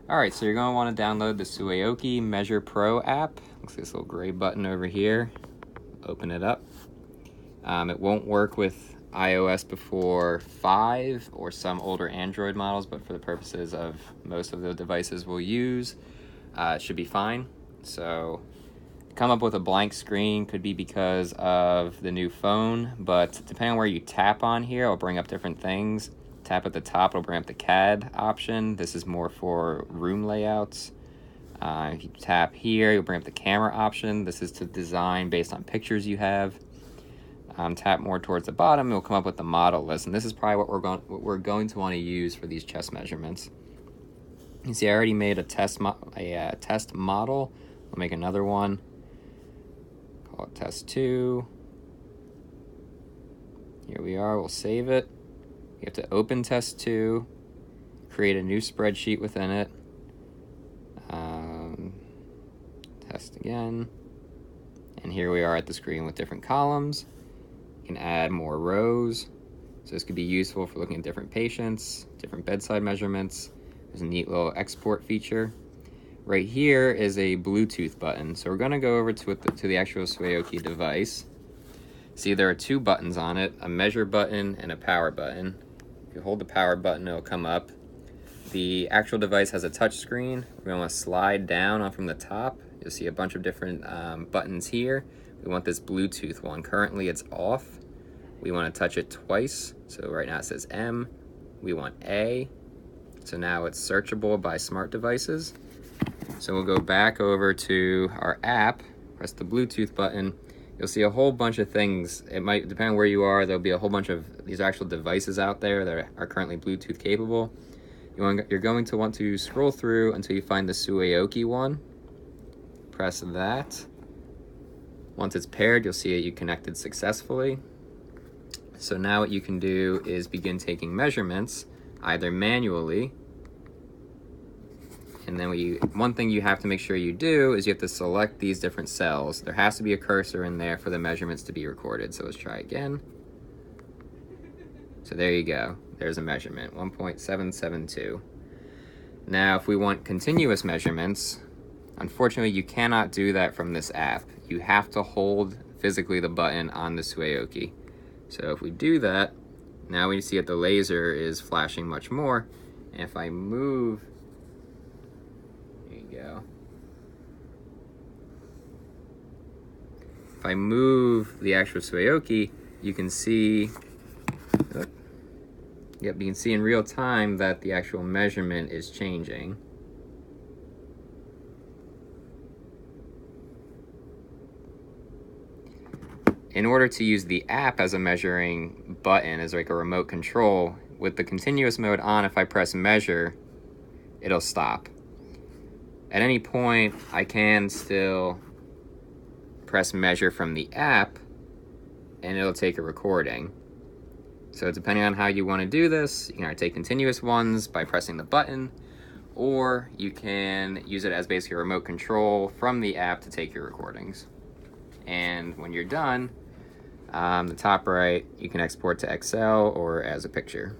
Alright, so you're going to want to download the Sueoki Measure Pro app. Looks like this little gray button over here. Open it up. It won't work with iOS before 5 or some older Android models, but for the purposes of most of the devices we'll use, it should be fine. So come up with a blank screen could be because of the new phone, but depending on where you tap on here, it'll bring up different things. Tap at the top, it'll bring up the CAD option. This is more for room layouts. If you tap here, you'll bring up the camera option. This is to design based on pictures you have. Tap more towards the bottom, it'll come up with the model list, and this is probably what we're going to want to use for these chest measurements. You see, I already made a test model. I'll make another one. Call it test 2. Here we are. We'll save it. You have to open test 2, create a new spreadsheet within it. Test again, and here we are at the screen with different columns. You can add more rows, so this could be useful for looking at different patients, different bedside measurements. There's a neat little export feature. Right here is a Bluetooth button, so we're going to go over to the actual Sueoki device. See, there are 2 buttons on it, a measure button and a power button. If you hold the power button, it'll come up. The actual device has a touch screen. We're going to want to slide down from the top. You'll see a bunch of different buttons here. We want this Bluetooth one. Currently it's off. We want to touch it twice. So right now it says M. We want A. So now it's searchable by smart devices. So we'll go back over to our app, press the Bluetooth button. You'll see a whole bunch of things. It might depend where you are. There'll be a whole bunch of these actual devices out there that are currently Bluetooth capable. You're going to want to scroll through until you find the Sueoki one. Press that. Once it's paired, you'll see you connected successfully. So now what you can do is begin taking measurements, either manually, and then one thing you have to make sure you do is you have to select these different cells. There has to be a cursor in there for the measurements to be recorded. So let's try again. So there you go. There's a measurement, 1.772. Now, if we want continuous measurements, unfortunately, you cannot do that from this app. You have to hold physically the button on the Sueoki. So if we do that, now we see that the laser is flashing much more. And if I move, there you go. If I move the actual Sueoki, you can see, you can see in real time that the actual measurement is changing. In order to use the app as a measuring button, as like a remote control, with the continuous mode on, if I press measure, it'll stop. At any point, I can still press measure from the app, and it'll take a recording. So depending on how you want to do this, you can either take continuous ones by pressing the button, or you can use it as basically a remote control from the app to take your recordings. And when you're done, the top right, you can export to Excel or as a picture.